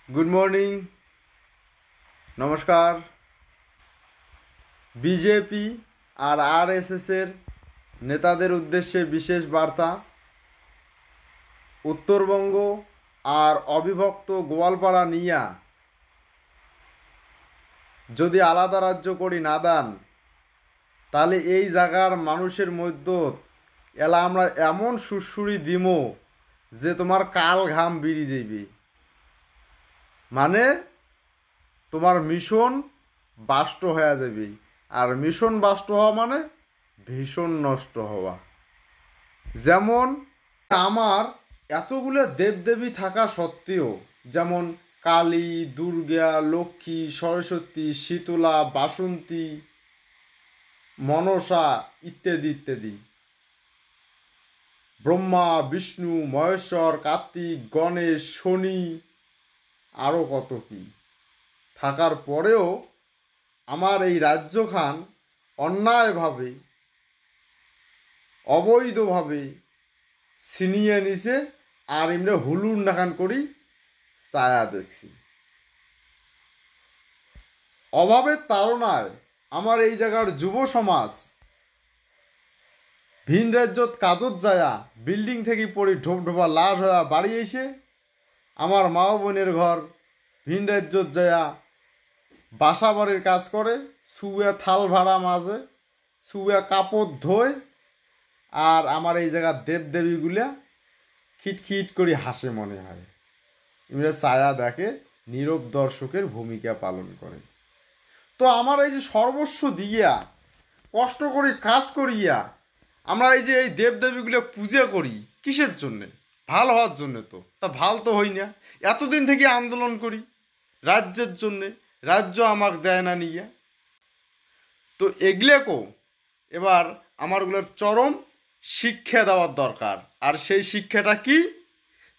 Good morning, নমস্কার। BJP আর আরএসএসের নেতাদের উদ্দেশ্যে বিশেষ বার্তা। উত্তরবঙ্গ আর অবিভক্ত গোয়ালপাড়া নিয়া যদি আলাদা রাজ্য করি না দান, তাহলে এই জায়গার মানুষের মধ্যে এলা আমরা এমন সুরসুরি দিমো যে তোমার কাল ঘাম বেরিয়ে যাইবে। মানে তোমার মিশন বাষ্ট হয়ে যাবে। আর মিশন বাষ্ট হওয়া মানে ভীষণ নষ্ট হওয়া। যেমন আমার এতগুলো দেবদেবী থাকা সত্ত্বেও, যেমন কালী, দুর্গা, লক্ষ্মী, সরস্বতী, শীতলা, বাসন্তী, মনসা ইত্যাদি ইত্যাদি, ব্রহ্মা, বিষ্ণু, মহেশ্বর, কার্তিক, গণেশ, শনি, আরও কত কি থাকার পরেও আমার এই রাজ্যখান অন্যায়ভাবে, অবৈধভাবে ছিনিয়ে নিছে। আর এমনি হুলুর নাখান করি ছায়া দেখছি। অভাবের তাড়নায় আমার এই জায়গার যুব সমাজ ভিন রাজ্যত কাজত যায়া বিল্ডিং থেকে পড়ি ঢোপ ঢোপা লাশ হয়ে বাড়ি এসে আমার মা বোনের ঘর ভিন রাজ্যত যায়া বাসা বাড়ির কাজ করে, শুয়ে থাল ভাড়া মাঝে, শুয়ে কাপড় ধোয়। আর আমার এই জায়গার দেবদেবীগুলা খিটখিট করে হাসে মনে হয়। এমনি ছায়া দেখে, নীরব দর্শকের ভূমিকা পালন করে। তো আমার এই যে সর্বস্ব দিয়া কষ্ট করে কাজ করিয়া আমরা এই যে এই দেবদেবীগুলো পূজা করি কিসের জন্যে? ভাল হওয়ার জন্যে। তো তা ভাল তো হই না। এতদিন থেকে আন্দোলন করি রাজ্যের জন্যে, রাজ্য আমাকে দেয় না নিয়ে। তো এগুলোকেও এবার আমারগুলোর চরম শিক্ষা দেওয়ার দরকার। আর সেই শিক্ষাটা কি?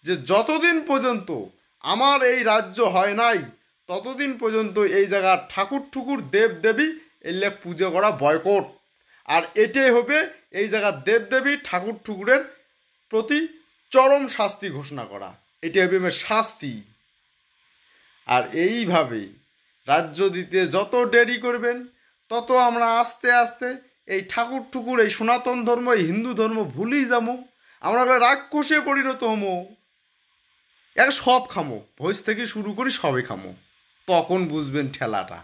যে যতদিন পর্যন্ত আমার এই রাজ্য হয় নাই, ততদিন পর্যন্ত এই জায়গার ঠাকুর ঠুকুর দেব দেবী এলে পুজো করা বয়কট। আর এটাই হবে এই জায়গার দেবদেবী ঠাকুর ঠুকুরের প্রতি চরম শাস্তি ঘোষণা করা। এটি হবে আমার শাস্তি। আর এইভাবে রাজ্য দিতে যত দেরি করবেন, তত আমরা আস্তে আস্তে এই ঠাকুর ঠুকুর, এই সনাতন ধর্ম, এই হিন্দু ধর্ম ভুলেই যাবো। আমরা রাক্ষসে পরিণত হমো। এক সব খামো, ভোজ থেকে শুরু করি সবে খামো। তখন বুঝবেন ঠেলাটা।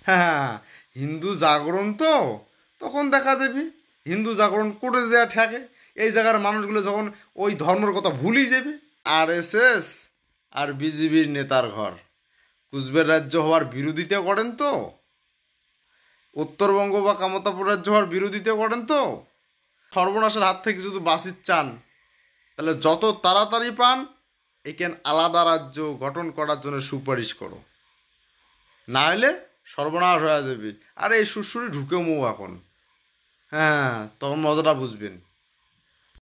হ্যাঁ, হিন্দু জাগরণ তো তখন দেখা যাবে। হিন্দু জাগরণ করে দেওয়া ঠেকে এই জায়গার মানুষগুলো যখন ওই ধর্মের কথা ভুলেই যাবে। আরএসএস আর বিজেপির নেতার ঘর কুচবিহার রাজ্য হওয়ার বিরোধিতা করেন তো, উত্তরবঙ্গ বা কামতাপুর রাজ্য হওয়ার বিরোধিতা করেন তো। সর্বনাশের হাত থেকে যদি বাঁচিত চান, তাহলে যত তাড়াতাড়ি পান এখান আলাদা রাজ্য গঠন করার জন্য সুপারিশ করো। না হলে সর্বনাশ হয়ে যাবে। আর এই সুরসুরি ঢুকে মো এখন। হ্যাঁ, তখন মজাটা বুঝবেন।